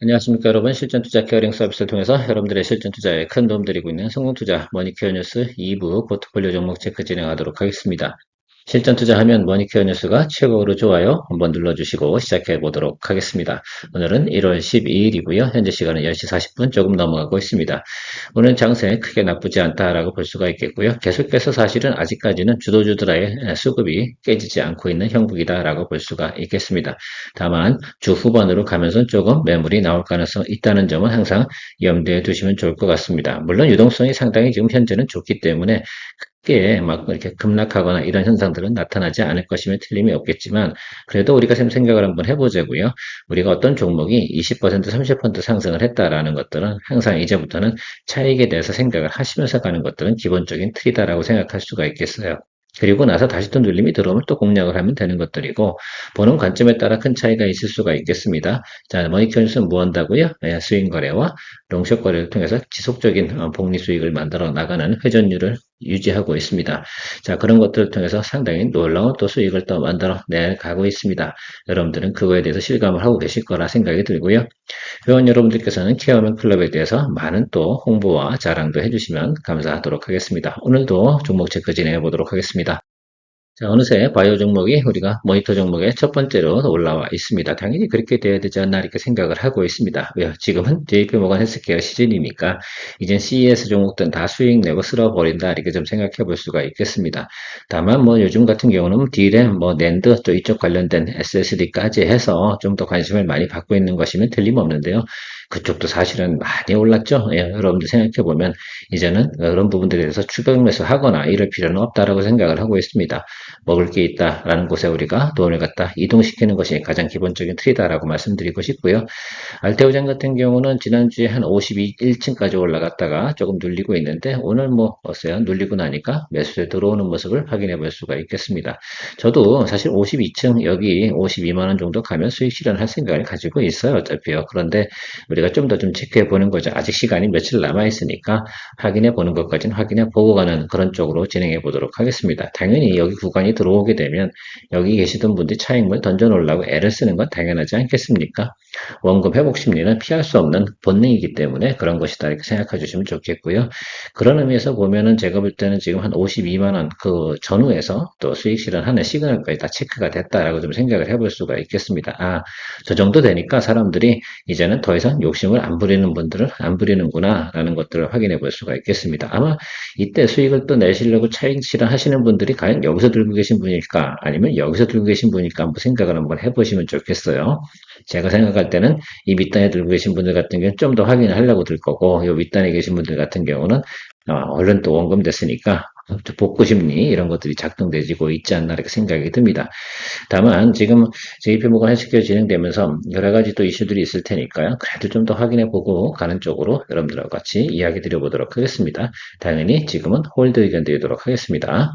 안녕하십니까 여러분. 실전투자 케어링 서비스를 통해서 여러분들의 실전투자에 큰 도움 드리고 있는 성공투자 머니케어 뉴스 2부 포트폴리오 종목 체크 진행하도록 하겠습니다. 실전투자하면 머니케어 뉴스가 최고로 좋아요 한번 눌러주시고 시작해 보도록 하겠습니다. 오늘은 1월 12일이고요. 현재 시간은 10시 40분 조금 넘어가고 있습니다. 오늘 장세 크게 나쁘지 않다라고 볼 수가 있겠고요. 계속해서 사실은 아직까지는 주도주들의 수급이 깨지지 않고 있는 형국이다라고 볼 수가 있겠습니다. 다만 주 후반으로 가면서 조금 매물이 나올 가능성이 있다는 점은 항상 염두에 두시면 좋을 것 같습니다. 물론 유동성이 상당히 지금 현재는 좋기 때문에 크게 막 이렇게 급락하거나 이런 현상들은 나타나지 않을 것이면 틀림이 없겠지만 그래도 우리가 생각을 한번 해보자고요. 우리가 어떤 종목이 20% 30% 상승을 했다라는 것들은 항상 이제부터는 차익에 대해서 생각을 하시면서 가는 것들은 기본적인 틀이다라고 생각할 수가 있겠어요. 그리고 나서 다시 또 눌림이 들어오면 또 공략을 하면 되는 것들이고 보는 관점에 따라 큰 차이가 있을 수가 있겠습니다. 자, 머니큐어는 뭐 한다고요? 스윙 거래와 롱숏 거래를 통해서 지속적인 복리 수익을 만들어 나가는 회전율을 유지하고 있습니다. 자, 그런 것들을 통해서 상당히 놀라운 또 수익을 또 만들어 내가고 있습니다. 여러분들은 그거에 대해서 실감을 하고 계실 거라 생각이 들고요. 회원 여러분들께서는 케어맨 클럽에 대해서 많은 또 홍보와 자랑도 해주시면 감사하도록 하겠습니다. 오늘도 종목 체크 진행해 보도록 하겠습니다. 자, 어느새 바이오 종목이 우리가 모니터 종목의 첫 번째로 올라와 있습니다. 당연히 그렇게 돼야 되지 않나 이렇게 생각을 하고 있습니다. 왜요? 지금은 JP모건 헬스케어 시즌이니까 이젠 CES 종목들은 다 수익 내고 쓸어버린다 이렇게 좀 생각해 볼 수가 있겠습니다. 다만 뭐 요즘 같은 경우는 D램, 뭐 낸드 또 이쪽 관련된 SSD까지 해서 좀 더 관심을 많이 받고 있는 것이면 틀림없는데요. 그쪽도 사실은 많이 올랐죠. 예, 여러분들 생각해 보면 이제는 그런 부분들에 대해서 추격 매수하거나 이럴 필요는 없다라고 생각을 하고 있습니다. 먹을 게 있다라는 곳에 우리가 돈을 갖다 이동시키는 것이 가장 기본적인 틀이다라고 말씀드리고 싶고요. 알테오장 같은 경우는 지난주에 한 51층까지 올라갔다가 조금 눌리고 있는데 오늘 뭐 어때요? 눌리고 나니까 매수에 들어오는 모습을 확인해 볼 수가 있겠습니다. 저도 사실 52층 여기 52만 원 정도 가면 수익 실현할 생각을 가지고 있어요. 어차피요. 그런데 우리가 좀 더 좀 체크해 보는 거죠. 아직 시간이 며칠 남아 있으니까 확인해 보는 것까지는 확인해 보고 가는 그런 쪽으로 진행해 보도록 하겠습니다. 당연히 여기 구간이 들어오게 되면 여기 계시던 분들이 차익물 던져 놓으려고 애를 쓰는 건 당연하지 않겠습니까? 원금 회복 심리는 피할 수 없는 본능이기 때문에 그런 것이다 이렇게 생각해 주시면 좋겠고요. 그런 의미에서 보면은 제가 볼 때는 지금 한 52만 원 그 전후에서 또 수익 실현하는 시그널까지 다 체크가 됐다라고 좀 생각을 해볼 수가 있겠습니다. 아, 저 정도 되니까 사람들이 이제는 더 이상 욕심을 안 부리는 분들은 안 부리는구나 라는 것들을 확인해 볼 수가 있겠습니다. 아마 이때 수익을 또 내시려고 차익 실현하시는 분들이 과연 여기서 들고 계신 분일까 아니면 여기서 들고 계신 분일까 한번 생각을 한번 해보시면 좋겠어요. 제가 생각할 때는 이 밑단에 들고 계신 분들 같은 경우는 좀 더 확인을 하려고 들 거고 이 윗단에 계신 분들 같은 경우는 얼른 또 원금 됐으니까 복구 심리 이런 것들이 작동되지고 있지 않나 이렇게 생각이 듭니다. 다만 지금 JP모건 헬스케어 진행되면서 여러 가지 또 이슈들이 있을 테니까요. 그래도 좀 더 확인해 보고 가는 쪽으로 여러분들하고 같이 이야기 드려보도록 하겠습니다. 당연히 지금은 홀드 의견 드리도록 하겠습니다.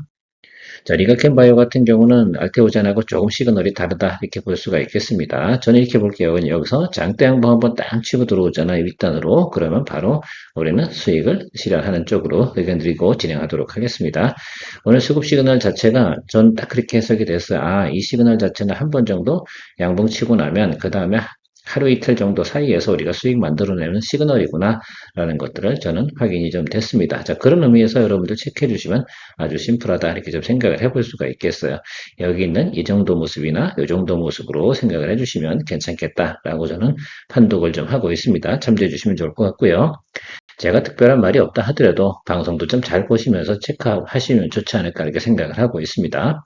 자, 리가켄바이오 같은 경우는 알테오젠하고 조금 시그널이 다르다 이렇게 볼 수가 있겠습니다. 저는 이렇게 볼게요. 여기서 장대 양봉 한번 딱 치고 들어오잖아요. 윗단으로. 그러면 바로 우리는 수익을 실현하는 쪽으로 의견 드리고 진행하도록 하겠습니다. 오늘 수급 시그널 자체가 전 딱 그렇게 해석이 됐어요. 아, 이 시그널 자체는 한 번 정도 양봉 치고 나면 그 다음에 하루 이틀 정도 사이에서 우리가 수익 만들어내는 시그널이구나 라는 것들을 저는 확인이 좀 됐습니다. 자, 그런 의미에서 여러분들 체크해 주시면 아주 심플하다 이렇게 좀 생각을 해볼 수가 있겠어요. 여기 있는 이 정도 모습이나 이 정도 모습으로 생각을 해주시면 괜찮겠다라고 저는 판독을 좀 하고 있습니다. 참조해 주시면 좋을 것 같고요. 제가 특별한 말이 없다 하더라도 방송도 좀 잘 보시면서 체크하시면 좋지 않을까 이렇게 생각을 하고 있습니다.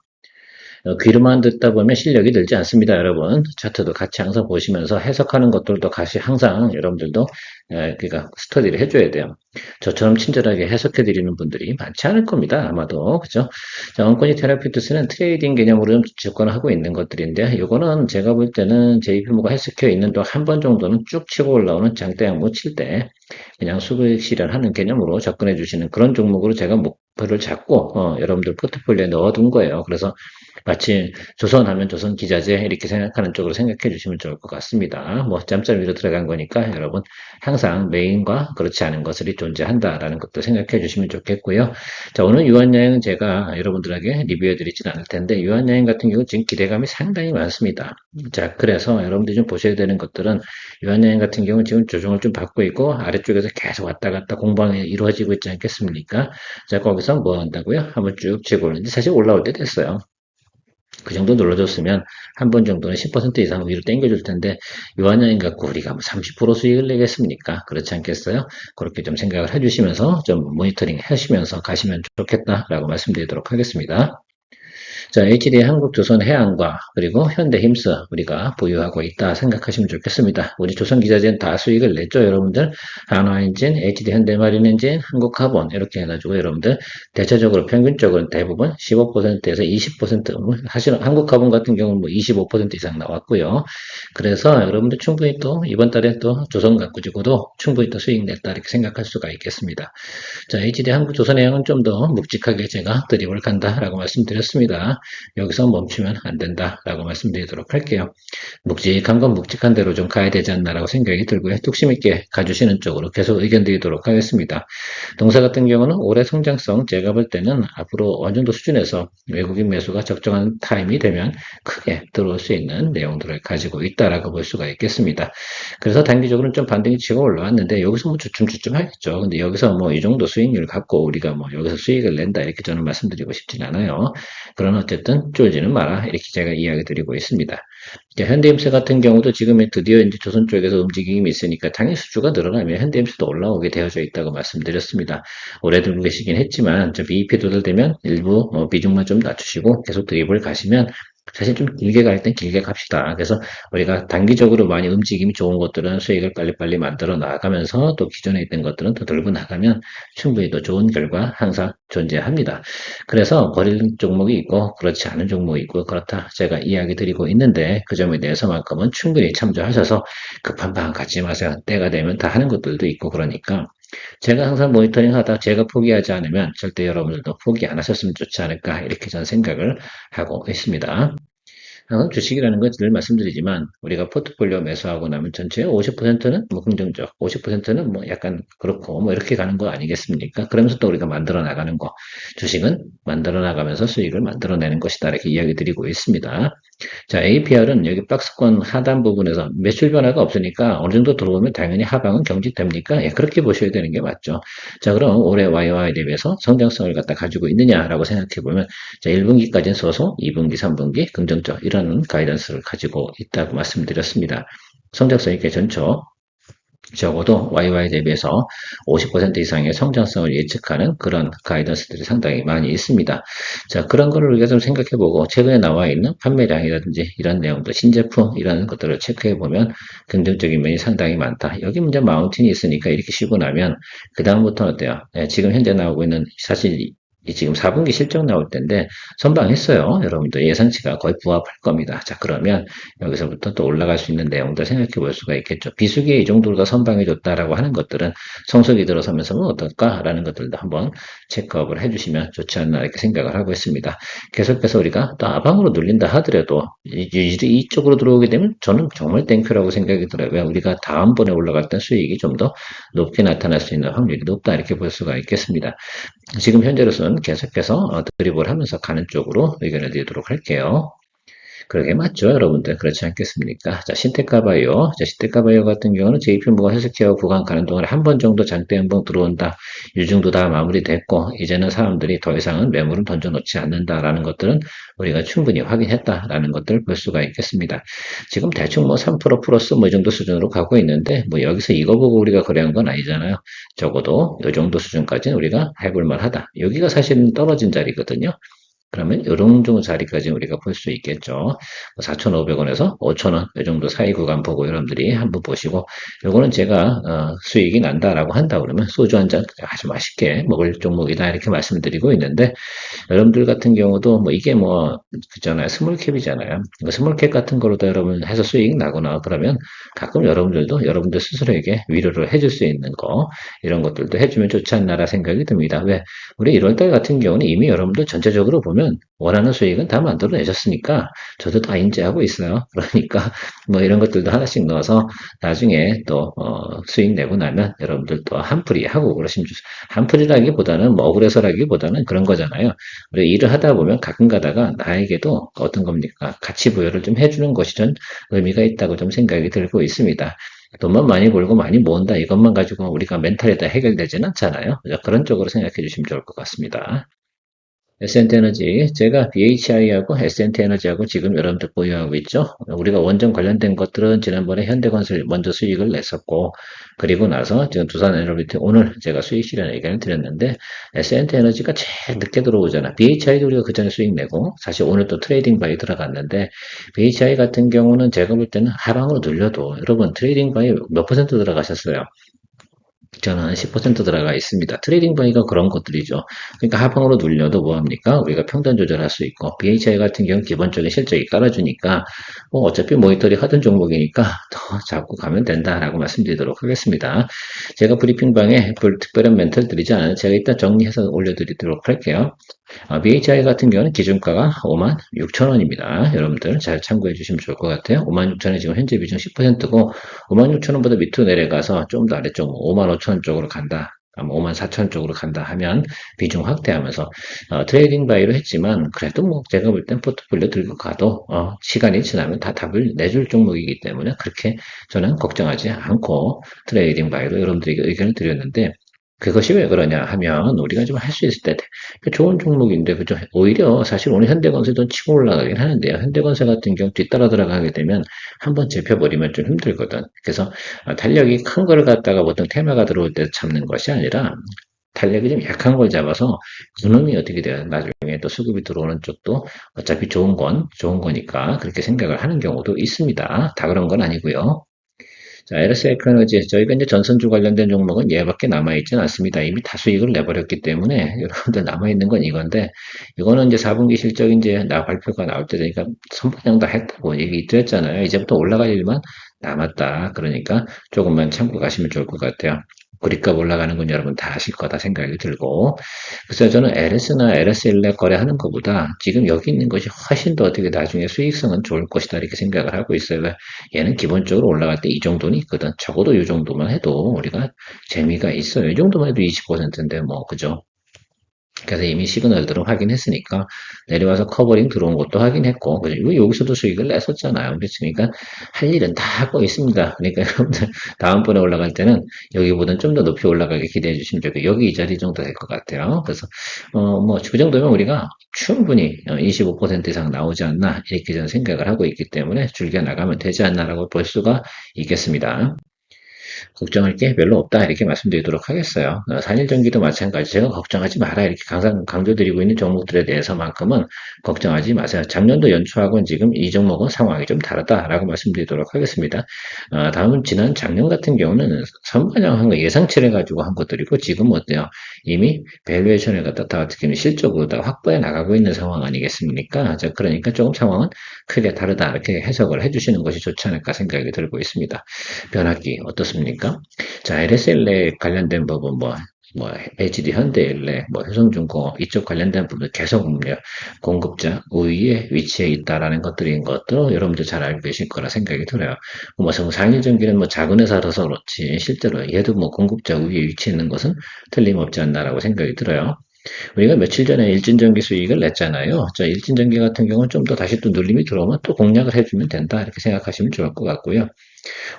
귀로만 듣다 보면 실력이 늘지 않습니다, 여러분. 차트도 같이 항상 보시면서 해석하는 것들도 같이 항상 여러분들도 그러니까 스터디를 해줘야 돼요. 저처럼 친절하게 해석해드리는 분들이 많지 않을 겁니다, 아마도. 그죠? 자, 원코니 테라피투스는 트레이딩 개념으로 좀 접근을 하고 있는 것들인데, 이거는 제가 볼 때는 JP모가 헬스케어 있는 동안 한 번 정도는 쭉 치고 올라오는 장대 양모 칠 때, 그냥 수익 실현하는 개념으로 접근해 주시는 그런 종목으로 제가 목표를 잡고, 여러분들 포트폴리오에 넣어둔 거예요. 그래서 마치 조선하면 조선기자재 이렇게 생각하는 쪽으로 생각해 주시면 좋을 것 같습니다. 뭐 짬짬 위로 들어간 거니까 여러분 항상 메인과 그렇지 않은 것들이 존재한다라는 것도 생각해 주시면 좋겠고요. 자, 오늘 유한여행은 제가 여러분들에게 리뷰해 드리진 않을 텐데 유한여행 같은 경우 지금 기대감이 상당히 많습니다. 자, 그래서 여러분들이 좀 보셔야 되는 것들은 유한여행 같은 경우는 지금 조정을 좀 받고 있고 아래쪽에서 계속 왔다 갔다 공방이 이루어지고 있지 않겠습니까? 자, 거기서 뭐 한다고요? 한번 쭉 치고 오는데 사실 올라올 때 됐어요. 그 정도 눌러줬으면 한 번 정도는 10% 이상 위로 당겨줄 텐데 유한양인 갖고 우리가 뭐 30% 수익을 내겠습니까? 그렇지 않겠어요? 그렇게 좀 생각을 해주시면서 좀 모니터링 하시면서 가시면 좋겠다라고 말씀드리도록 하겠습니다. 자, HD 한국조선해양과 그리고 현대힘스 우리가 보유하고 있다 생각하시면 좋겠습니다. 우리 조선기자재는 다 수익을 냈죠, 여러분들. 한화엔진, HD현대마린엔진, 한국카본 이렇게 해가지고 여러분들 대체적으로 평균적으로 대부분 15%에서 20% 사실은 한국카본 같은 경우는 뭐 25% 이상 나왔고요. 그래서 여러분들 충분히 또 이번 달에 또 조선 가꾸지고도 충분히 또 수익 냈다 이렇게 생각할 수가 있겠습니다. 자, HD 한국조선해양은 좀 더 묵직하게 제가 드립을 간다라고 말씀드렸습니다. 여기서 멈추면 안 된다라고 말씀드리도록 할게요. 묵직한 건 묵직한 대로 좀 가야 되지 않나라고 생각이 들고요. 뚝심 있게 가주시는 쪽으로 계속 의견 드리도록 하겠습니다. 동사 같은 경우는 올해 성장성 제가 볼 때는 앞으로 어느 정도 수준에서 외국인 매수가 적정한 타임이 되면 크게 들어올 수 있는 내용들을 가지고 있다라고 볼 수가 있겠습니다. 그래서 단기적으로는 좀 반등이 치고 올라왔는데 여기서 뭐 주춤주춤 하겠죠. 근데 여기서 뭐 이 정도 수익률 갖고 우리가 뭐 여기서 수익을 낸다 이렇게 저는 말씀드리고 싶진 않아요. 그러나 어쨌든 쫄지는 마라 이렇게 제가 이야기 드리고 있습니다. 현대임스 같은 경우도 지금 드디어 이제 조선 쪽에서 움직임이 있으니까 당연히 수주가 늘어나면 현대임스도 올라오게 되어져 있다고 말씀드렸습니다. 오래 들고 계시긴 했지만 BEP 도달되면 일부 비중만 좀 낮추시고 계속 드립을 가시면 사실 좀 길게 갈 땐 길게 갑시다. 그래서 우리가 단기적으로 많이 움직임이 좋은 것들은 수익을 빨리빨리 만들어 나가면서 또 기존에 있던 것들은 또 들고 나가면 충분히 또 좋은 결과 항상 존재합니다. 그래서 버릴 종목이 있고 그렇지 않은 종목이 있고 그렇다 제가 이야기 드리고 있는데 그 점에 대해서만큼은 충분히 참조하셔서 급한 마음 갖지 마세요. 때가 되면 다 하는 것들도 있고 그러니까 제가 항상 모니터링 하다 제가 포기하지 않으면 절대 여러분들도 포기 안 하셨으면 좋지 않을까 이렇게 저는 생각을 하고 있습니다. 항상 주식이라는 건 늘 말씀드리지만 우리가 포트폴리오 매수하고 나면 전체의 50%는 뭐 긍정적, 50%는 뭐 약간 그렇고 뭐 이렇게 가는 거 아니겠습니까? 그러면서 또 우리가 만들어 나가는 거, 주식은 만들어 나가면서 수익을 만들어내는 것이다 이렇게 이야기 드리고 있습니다. 자, APR은 여기 박스권 하단 부분에서 매출 변화가 없으니까 어느 정도 들어오면 당연히 하방은 경직됩니까? 예, 그렇게 보셔야 되는 게 맞죠. 자, 그럼 올해 YY 대비해서 성장성을 갖다 가지고 있느냐라고 생각해 보면 자, 1분기까지는 소소, 2분기, 3분기 긍정적 이런 가이던스를 가지고 있다고 말씀드렸습니다. 성장성 있게 전초 적어도 YY 대비해서 50% 이상의 성장성을 예측하는 그런 가이던스들이 상당히 많이 있습니다. 자, 그런 거를 우리가 좀 생각해보고 최근에 나와 있는 판매량이라든지 이런 내용들, 신제품 이런 것들을 체크해보면 긍정적인 면이 상당히 많다. 여기 문제 마운틴이 있으니까 이렇게 쉬고 나면 그 다음부터는 어때요? 네, 지금 현재 나오고 있는 사실 지금 4분기 실적 나올 텐데 선방했어요. 여러분들 예상치가 거의 부합할 겁니다. 자, 그러면 여기서부터 또 올라갈 수 있는 내용들 생각해 볼 수가 있겠죠. 비수기에 이 정도로 더 선방해 줬다라고 하는 것들은 성수기 들어서면서는 어떨까라는 것들도 한번 체크업을 해주시면 좋지 않나 이렇게 생각을 하고 있습니다. 계속해서 우리가 또 아방으로 눌린다 하더라도 이쪽으로 들어오게 되면 저는 정말 땡큐라고 생각이 들어요. 왜 우리가 다음번에 올라갈 때 수익이 좀 더 높게 나타날 수 있는 확률이 높다 이렇게 볼 수가 있겠습니다. 지금 현재로서는 계속해서 드립을 하면서 가는 쪽으로 의견을 드리도록 할게요. 그러게 맞죠, 여러분들. 그렇지 않겠습니까? 자, 신테카바이오. 자, 신테카바이오 같은 경우는 JP모가 헬스케어 구간 가는 동안에 한 번 정도 장대 한번 들어온다. 일중도 다 마무리됐고, 이제는 사람들이 더 이상은 매물은 던져놓지 않는다라는 것들은 우리가 충분히 확인했다라는 것들을 볼 수가 있겠습니다. 지금 대충 뭐 3% 플러스 뭐 이 정도 수준으로 가고 있는데, 뭐 여기서 이거 보고 우리가 거래한 건 아니잖아요. 적어도 이 정도 수준까지는 우리가 해볼 만하다. 여기가 사실은 떨어진 자리거든요. 그러면 이 정도 자리까지 우리가 볼 수 있겠죠. 4,500원에서 5,000원 이 정도 사이 구간 보고 여러분들이 한번 보시고 요거는 제가 수익이 난다라고 한다 그러면 소주 한 잔 아주 맛있게 먹을 종목이다 이렇게 말씀드리고 있는데 여러분들 같은 경우도 뭐 이게 뭐 그잖아요. 스몰캡이잖아요. 스몰캡 같은 거로도 여러분 해서 수익 나거나 그러면 가끔 여러분들도 여러분들 스스로에게 위로를 해줄 수 있는 거 이런 것들도 해주면 좋지 않나라 생각이 듭니다. 왜 우리 1월달 같은 경우는 이미 여러분들 전체적으로 보면 경우는 원하는 수익은 다 만들어내셨으니까 저도 다 인지하고 있어요. 그러니까 뭐 이런 것들도 하나씩 넣어서 나중에 또 수익 내고 나면 여러분들 또 한풀이 하고 그러시면 좋습니다. 한풀이라기보다는 뭐 억울해서라기보다는 그런 거잖아요. 우리 일을 하다 보면 가끔 가다가 나에게도 어떤 겁니까? 가치 부여를 좀 해주는 것이 전 의미가 있다고 좀 생각이 들고 있습니다. 돈만 많이 벌고 많이 모은다 이것만 가지고 우리가 멘탈이 다 해결되지는 않잖아요. 그런 쪽으로 생각해 주시면 좋을 것 같습니다. 에센트 에너지, 제가 BHI하고 에센트 에너지하고 지금 여러분들 보유하고 있죠. 우리가 원전 관련된 것들은 지난번에 현대건설 먼저 수익을 냈었고, 그리고 나서 지금 두산에너비티 오늘 제가 수익 실현 의견을 드렸는데, 에센트 에너지가 제일 늦게 들어오잖아. BHI도 우리가 그 전에 수익 내고, 사실 오늘 또 트레이딩 바이 들어갔는데, BHI 같은 경우는 제가 볼 때는 하방으로 눌려도, 여러분 트레이딩 바이 몇 퍼센트 들어가셨어요? 저는 10% 들어가 있습니다. 트레이딩 바이가 그런 것들이죠. 그러니까 하방으로 눌려도 뭐합니까? 우리가 평단 조절할 수 있고 BHI 같은 경우는 기본적인 실적이 깔아주니까 뭐 어차피 모니터링 하던 종목이니까 더 잡고 가면 된다라고 말씀드리도록 하겠습니다. 제가 브리핑방에 특별한 멘트를 드리지 않아요. 제가 일단 정리해서 올려드리도록 할게요. BHI 같은 경우는 기준가가 56,000원입니다. 여러분들 잘 참고해 주시면 좋을 것 같아요. 56,000원이 지금 현재 비중 10%고 56,000원보다 밑으로 내려가서 좀 더 아래쪽 55,000원 쪽으로 간다. 54,000원 쪽으로 간다 하면 비중 확대하면서 트레이딩 바이로 했지만 그래도 뭐 제가 볼 땐 포트폴리오 들고 가도 시간이 지나면 다 답을 내줄 종목이기 때문에 그렇게 저는 걱정하지 않고 트레이딩 바이로 여러분들에게 의견을 드렸는데 그것이 왜 그러냐 하면 우리가 좀 할 수 있을 때 좋은 종목인데 그죠? 오히려 사실 오늘 현대건설도 치고 올라가긴 하는데요. 현대건설 같은 경우 뒤따라 들어가게 되면 한번 잡혀버리면 좀 힘들거든. 그래서 탄력이 큰 걸 갖다가 보통 테마가 들어올 때 잡는 것이 아니라 탄력이 좀 약한 걸 잡아서 그놈이 어떻게 돼요? 나중에 또 수급이 들어오는 쪽도 어차피 좋은 거니까 그렇게 생각을 하는 경우도 있습니다. 다 그런 건 아니고요. 자, LS 에너지 저희가 이제 전선주 관련된 종목은 얘밖에 남아있지는 않습니다. 이미 다 수익을 내버렸기 때문에 여러분들 남아있는 건 이건데 이거는 이제 4분기 실적 이제 발표가 나올 때 되니까 선반영 다 했다고 얘기 드렸잖아요. 이제부터 올라갈 일만 남았다. 그러니까 조금만 참고 가시면 좋을 것 같아요. 구리값 올라가는 건 여러분 다 아실 거다 생각이 들고 그래서 저는 LS나 LSL에 거래하는 것보다 지금 여기 있는 것이 훨씬 더 어떻게 나중에 수익성은 좋을 것이다 이렇게 생각을 하고 있어요. 얘는 기본적으로 올라갈 때 이 정도는 있거든. 적어도 이 정도만 해도 우리가 재미가 있어요. 이 정도만 해도 20%인데 뭐 그죠? 그래서 이미 시그널들은 확인했으니까 내려와서 커버링 들어온 것도 확인했고 그리고 여기서도 수익을 냈었잖아요. 그러니까 할 일은 다 하고 있습니다. 그러니까 여러분들 다음번에 올라갈 때는 여기보다는 좀 더 높이 올라가게 기대해 주시면 좋겠고 여기 이 자리 정도 될 것 같아요. 그래서 뭐 그 정도면 우리가 충분히 25% 이상 나오지 않나 이렇게 저는 생각을 하고 있기 때문에 줄겨 나가면 되지 않나라고 볼 수가 있겠습니다. 걱정할 게 별로 없다 이렇게 말씀드리도록 하겠어요. 산일전기도 마찬가지 제가 걱정하지 마라 이렇게 항상 강조드리고 있는 종목들에 대해서만큼은 걱정하지 마세요. 작년도 연초하고는 지금 이 종목은 상황이 좀 다르다라고 말씀드리도록 하겠습니다. 다음은 지난 작년 같은 경우는 선반영한 거 예상치를 가지고 한 것들이고 지금 어때요? 이미 밸류에이션을 갖다 다 어떻게 보면 실적으로 다 확보해 나가고 있는 상황 아니겠습니까? 자, 그러니까 조금 상황은 크게 다르다 이렇게 해석을 해주시는 것이 좋지 않을까 생각이 들고 있습니다. 변압기 어떻습니까? 자, LSL에 관련된 부분 HD 현대일래, 효성중공업 이쪽 관련된 부분 계속 공급자 우위에 위치해 있다라는 것들인 것도 여러분들 잘 알고 계실 거라 생각이 들어요. 상일전기는 작은 회사라서 그렇지 실제로 얘도 공급자 우위에 위치해 있는 것은 틀림없지 않나라고 생각이 들어요. 우리가 며칠 전에 일진전기 수익을 냈잖아요. 자, 일진전기 같은 경우는 좀 더 다시 또 눌림이 들어오면 또 공략을 해주면 된다 이렇게 생각하시면 좋을 것 같고요.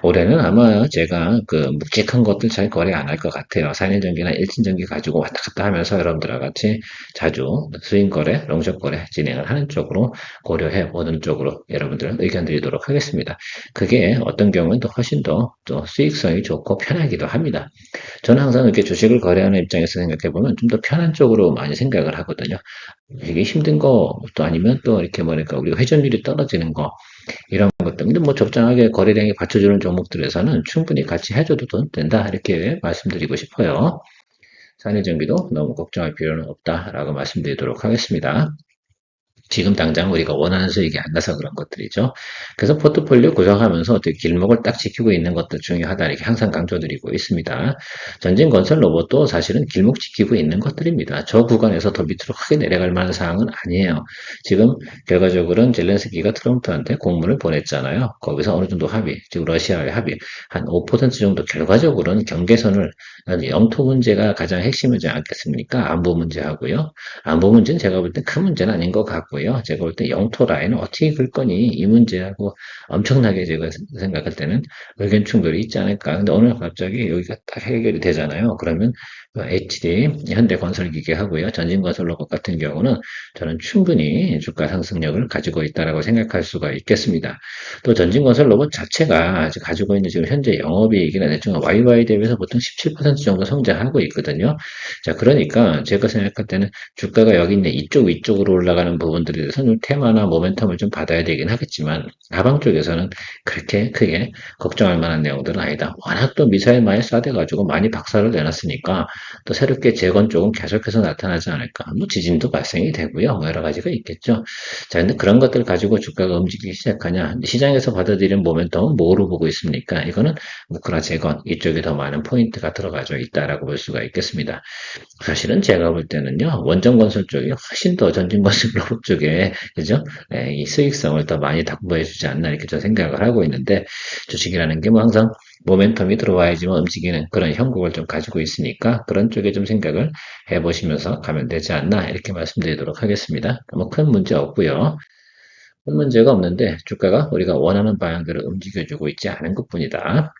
올해는 아마 제가 그 묵직한 것들 잘 거래 안 할 것 같아요. 4년전기나 1진전기 가지고 왔다 갔다 하면서 여러분들과 같이 자주 스윙 거래, 롱숏 거래 진행을 하는 쪽으로 고려해 보는 쪽으로 여러분들 의견 드리도록 하겠습니다. 그게 어떤 경우는 또 훨씬 더 또 수익성이 좋고 편하기도 합니다. 저는 항상 이렇게 주식을 거래하는 입장에서 생각해 보면 좀 더 편한 쪽으로 많이 생각을 하거든요. 이게 힘든 것도 아니면 또 이렇게 뭐랄까 우리 회전율이 떨어지는 거 이런 것들. 근데 적정하게 거래량이 받쳐주는 종목들에서는 충분히 같이 해줘도 된다. 이렇게 말씀드리고 싶어요. 산해정비도 너무 걱정할 필요는 없다라고 말씀드리도록 하겠습니다. 지금 당장 우리가 원하는 수익이 안 나서 그런 것들이죠. 그래서 포트폴리오 구성하면서 어떻게 길목을 딱 지키고 있는 것도 중요하다 이렇게 항상 강조드리고 있습니다. 전진 건설 로봇도 사실은 길목 지키고 있는 것들입니다. 저 구간에서 더 밑으로 크게 내려갈 만한 상황은 아니에요. 지금 결과적으로는 젤렌스키가 트럼프한테 공문을 보냈잖아요. 거기서 어느 정도 합의, 즉 러시아의 합의 한 5% 정도 결과적으로는 경계선을 영토 문제가 가장 핵심이지 않겠습니까? 안보 문제하고요. 안보 문제는 제가 볼 때 큰 문제는 아닌 것 같고요. 제가 볼 때 영토 라인을 어떻게 긁 거니 이 문제하고 엄청나게 제가 생각할 때는 의견 충돌이 있지 않을까. 근데 오늘 갑자기 여기가 딱 해결이 되잖아요. 그러면 HD 현대건설기계 하고요. 전진건설로봇 같은 경우는 저는 충분히 주가 상승력을 가지고 있다라고 생각할 수가 있겠습니다. 또 전진건설 로봇 자체가 가지고 있는 지금 현재 영업이익이나 대충 YY 대비해서 보통 17% 정도 성장하고 있거든요. 자, 그러니까 제가 생각할 때는 주가가 여기 있는 이쪽 위쪽으로 올라가는 부분들에 대해서는 테마나 모멘텀을 좀 받아야 되긴 하겠지만 하방 쪽에서는 그렇게 크게 걱정할 만한 내용들은 아니다. 워낙 또 미사일 많이 쏴대가지고 많이 박살을 내놨으니까 또 새롭게 재건 쪽은 계속해서 나타나지 않을까. 뭐 지진도 발생이 되고요. 뭐 여러 가지가 있겠죠. 자, 근데 그런 것들을 가지고 주가가 움직이기 시작하냐. 시장에서 받아들이는 모멘텀은 뭐로 보고 있습니까? 이거는 무크라 재건 이쪽에 더 많은 포인트가 들어가져 있다라고 볼 수가 있겠습니다. 사실은 제가 볼 때는요, 원전 건설 쪽이 훨씬 더 전진 건설 로봇 쪽에, 그죠? 이 수익성을 더 많이 담보해주지 않나, 이렇게 저 생각을 하고 있는데, 주식이라는 게 뭐 항상 모멘텀이 들어와야지만 움직이는 그런 형국을 좀 가지고 있으니까, 그런 쪽에 좀 생각을 해보시면서 가면 되지 않나, 이렇게 말씀드리도록 하겠습니다. 뭐 큰 문제 없고요. 큰 문제가 없는데, 주가가 우리가 원하는 방향대로 움직여주고 있지 않은 것 뿐이다.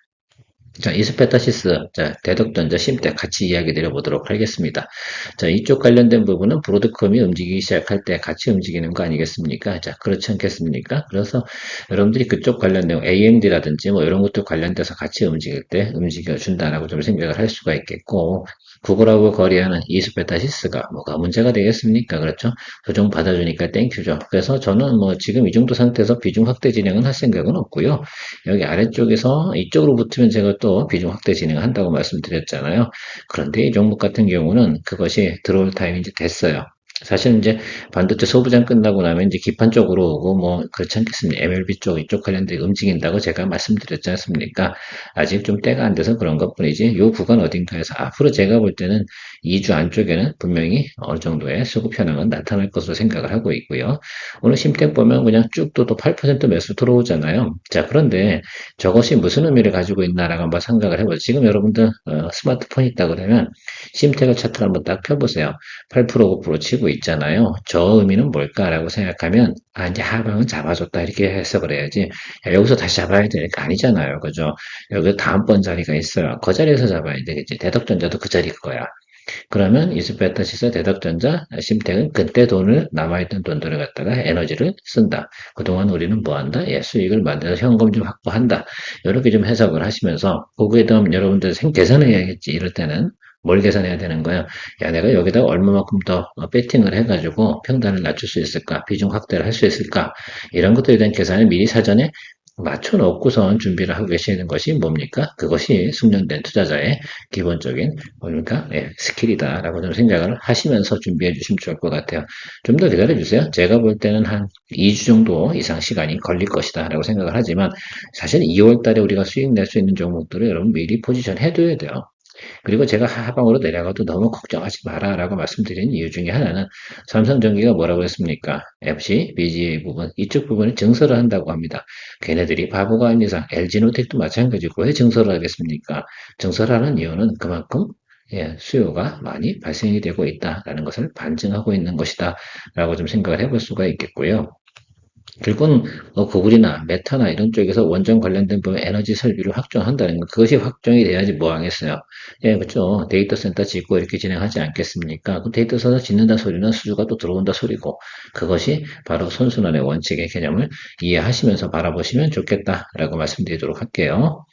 자, 이스페타시스, 자, 대덕전자, 심택 같이 이야기 드려보도록 하겠습니다. 자, 이쪽 관련된 부분은 브로드컴이 움직이기 시작할 때 같이 움직이는 거 아니겠습니까? 자, 그렇지 않겠습니까? 그래서 여러분들이 그쪽 관련 내용, AMD라든지 뭐 이런 것도 관련돼서 같이 움직일 때 움직여준다라고 좀 생각을 할 수가 있겠고, 구글하고 거래하는 이스페타시스가 뭐가 문제가 되겠습니까? 그렇죠? 조정 받아주니까 땡큐죠. 그래서 저는 뭐 지금 이 정도 상태에서 비중 확대 진행은 할 생각은 없고요. 여기 아래쪽에서 이쪽으로 붙으면 제가 또 비중 확대 진행한다고 말씀드렸잖아요. 그런데 이 종목 같은 경우는 그것이 들어올 타임이 이제 됐어요. 사실 이제 반도체 소부장 끝나고 나면 이제 기판 쪽으로 오고 뭐 그렇지 않겠습니까? MLB 쪽 이쪽 관련돼 움직인다고 제가 말씀드렸지 않습니까? 아직 좀 때가 안 돼서 그런 것뿐이지 이 구간 어딘가에서 앞으로 제가 볼 때는 2주 안쪽에는 분명히 어느 정도의 수급 현황은 나타날 것으로 생각을 하고 있고요. 오늘 심택 보면 그냥 쭉 또 8% 매수 들어오잖아요. 자, 그런데 저것이 무슨 의미를 가지고 있나라고 한번 생각을 해보죠. 지금 여러분들 스마트폰 있다 그러면 심택을 차트를 한번 딱 펴보세요. 8% 9% 치고 있잖아요. 저 의미는 뭘까라고 생각하면 아 이제 하방은 잡아줬다 이렇게 해석을 해야지 야, 여기서 다시 잡아야 되니까 아니잖아요. 그죠? 여기 다음번 자리가 있어요. 그 자리에서 잡아야 되겠지. 대덕전자도 그 자리일 거야. 그러면 이스페타시스, 대덕전자, 심택은 그때 돈을 남아있던 돈들을 갖다가 에너지를 쓴다. 그동안 우리는 뭐 한다? 예, 수익을 만들어서 현금 좀 확보한다. 이렇게 좀 해석을 하시면서 거기에 대한 여러분들 계산해야겠지. 이럴 때는 뭘 계산해야 되는 거야? 야, 내가 여기다 얼마만큼 더 배팅을 해가지고 평단을 낮출 수 있을까? 비중 확대를 할 수 있을까? 이런 것들에 대한 계산을 미리 사전에 맞춰놓고선 준비를 하고 계시는 것이 뭡니까? 그것이 숙련된 투자자의 기본적인 뭡니까? 예, 스킬이다라고 좀 생각을 하시면서 준비해 주시면 좋을 것 같아요. 좀 더 기다려 주세요. 제가 볼 때는 한 2주 정도 이상 시간이 걸릴 것이다라고 생각을 하지만 사실 2월 달에 우리가 수익 낼 수 있는 종목들을 여러분 미리 포지션 해둬야 돼요. 그리고 제가 하방으로 내려가도 너무 걱정하지 마라라고 말씀드린 이유 중에 하나는 삼성전기가 뭐라고 했습니까? FC, BGA 부분 이쪽 부분을 증설을 한다고 합니다. 걔네들이 바보가 아닌 이상 LG노텍도 마찬가지고 왜 증설을 하겠습니까? 증설하는 이유는 그만큼 예, 수요가 많이 발생이 되고 있다라는 것을 반증하고 있는 것이다 라고 좀 생각을 해볼 수가 있겠고요. 결국은 구글이나 메타나 이런 쪽에서 원전 관련된 부분 에너지 설비를 확정한다는 것 그것이 확정이 돼야지 뭐 하겠어요. 예, 그렇죠. 데이터 센터 짓고 이렇게 진행하지 않겠습니까? 그 데이터 센터 짓는다 소리는 수주가 또 들어온다 소리고 그것이 바로 선순환의 원칙의 개념을 이해하시면서 바라보시면 좋겠다라고 말씀드리도록 할게요.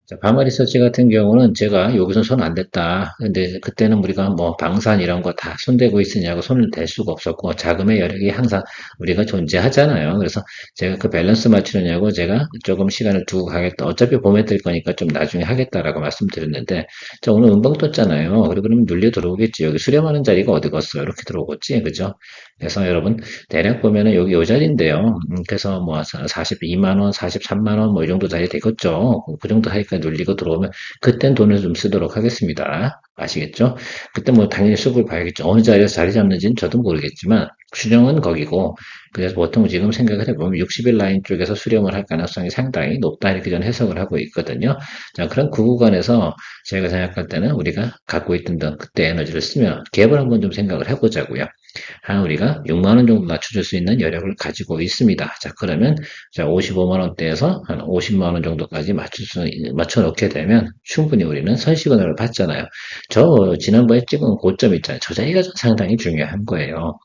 자, 바마 리서치 같은 경우는 제가 여기서 손 안 댔다. 근데 그때는 우리가 뭐 방산 이런 거 다 손대고 있으냐고 손을 댈 수가 없었고 자금의 여력이 항상 우리가 존재하잖아요. 그래서 제가 그 밸런스 맞추느냐고 제가 조금 시간을 두고 가겠다. 어차피 봄에 뜰 거니까 좀 나중에 하겠다라고 말씀드렸는데 자, 오늘 음봉 떴잖아요. 그리고 그러면 눌려 들어오겠지. 여기 수렴하는 자리가 어디 갔어요? 이렇게 들어오겠지. 그죠? 그래서 여러분 대략 보면은 여기 요 자리인데요. 그래서 뭐 42만 원, 43만 원 뭐 이 정도 자리 되겠죠. 그 정도 사이까지 눌리고 들어오면 그땐 돈을 좀 쓰도록 하겠습니다. 아시겠죠? 그때 뭐 당연히 수급을 봐야겠죠. 어느 자리에서 자리 잡는지는 저도 모르겠지만 수령은 거기고 그래서 보통 지금 생각을 해보면 60일 라인 쪽에서 수렴을 할 가능성이 상당히 높다 이렇게 저는 해석을 하고 있거든요. 자, 그런 그 구간에서 제가 생각할 때는 우리가 갖고 있던 그때 에너지를 쓰면 갭을 한번 좀 생각을 해보자고요. 한 우리가 6만 원 정도 낮춰줄 수 있는 여력을 가지고 있습니다. 자, 그러면 자, 55만 원대에서 한 50만 원 정도까지 맞춰 놓게 되면 충분히 우리는 선시그널을 받잖아요. 저 지난번에 찍은 고점 있잖아요. 저 자리가 상당히 중요한 거예요.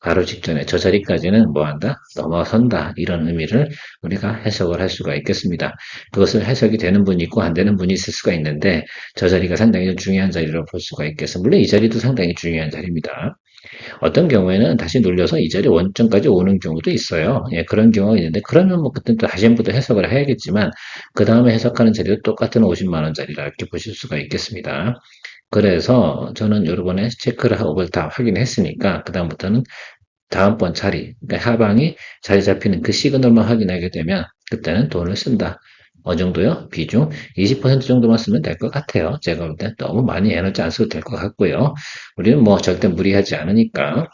바로 직전에 저 자리까지는 뭐 한다? 넘어선다. 이런 의미를 우리가 해석을 할 수가 있겠습니다. 그것을 해석이 되는 분이 있고 안 되는 분이 있을 수가 있는데 저 자리가 상당히 중요한 자리로 볼 수가 있겠습니다. 물론 이 자리도 상당히 중요한 자리입니다. 어떤 경우에는 다시 눌려서 이 자리 원점까지 오는 경우도 있어요. 예, 그런 경우가 있는데 그러면 뭐 그때 또 다시 한번 또 해석을 해야겠지만 그 다음에 해석하는 자리도 똑같은 50만 원짜리라 이렇게 보실 수가 있겠습니다. 그래서 저는 여러 번에 체크를 하고 다 확인했으니까 그 다음부터는 다음번 자리, 그러니까 하방이 자리 잡히는 그 시그널만 확인하게 되면 그때는 돈을 쓴다. 어느 정도요? 비중 20% 정도만 쓰면 될 것 같아요. 제가 볼 때 너무 많이 에너지 안 써도 될 것 같고요. 우리는 뭐 절대 무리하지 않으니까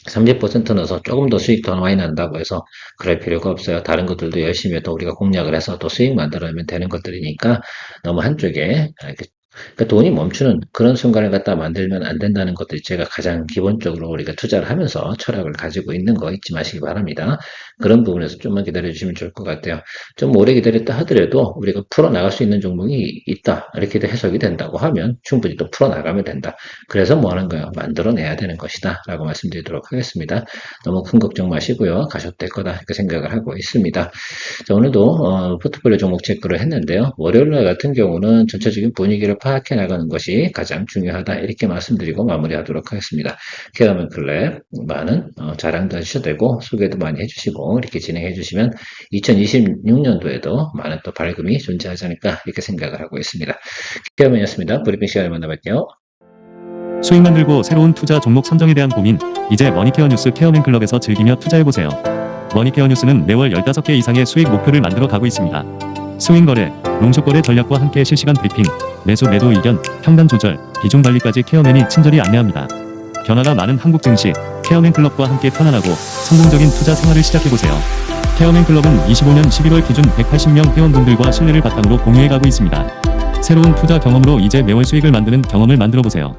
30% 넣어서 조금 더 수익 더 많이 난다고 해서 그럴 필요가 없어요. 다른 것들도 열심히 해도 우리가 공략을 해서 또 수익 만들어내면 되는 것들이니까 너무 한쪽에 그러니까 돈이 멈추는 그런 순간을 갖다 만들면 안 된다는 것들이 제가 가장 기본적으로 우리가 투자를 하면서 철학을 가지고 있는 거 잊지 마시기 바랍니다. 그런 부분에서 좀만 기다려 주시면 좋을 것 같아요. 좀 오래 기다렸다 하더라도 우리가 풀어나갈 수 있는 종목이 있다. 이렇게 해석이 된다고 하면 충분히 또 풀어나가면 된다. 그래서 뭐 하는 거예요? 만들어내야 되는 것이다. 라고 말씀드리도록 하겠습니다. 너무 큰 걱정 마시고요. 가셔도 될 거다. 이렇게 생각을 하고 있습니다. 자, 오늘도 포트폴리오 종목 체크를 했는데요. 월요일날 같은 경우는 전체적인 분위기를 파악해 나가는 것이 가장 중요하다. 이렇게 말씀드리고 마무리하도록 하겠습니다. 케어맨 클랩 많은 자랑도 해주셔도 되고 소개도 많이 해주시고 이렇게 진행해 주시면 2026년도에도 많은 또 밝음이 존재하지 않을까 이렇게 생각을 하고 있습니다. 케어맨이었습니다. 브리핑 시간에 만나뵐게요. 수익 만들고 새로운 투자 종목 선정에 대한 고민, 이제 머니케어 뉴스 케어맨 클럽에서 즐기며 투자해보세요. 머니케어 뉴스는 매월 15개 이상의 수익 목표를 만들어 가고 있습니다. 스윙 거래, 롱숏 거래 전략과 함께 실시간 브리핑, 매수 매도 의견, 평단 조절, 비중 관리까지 케어맨이 친절히 안내합니다. 변화가 많은 한국 증시, 케어맨 클럽과 함께 편안하고 성공적인 투자 생활을 시작해보세요. 케어맨 클럽은 25년 11월 기준 180명 회원분들과 신뢰를 바탕으로 공유해가고 있습니다. 새로운 투자 경험으로 이제 매월 수익을 만드는 경험을 만들어보세요.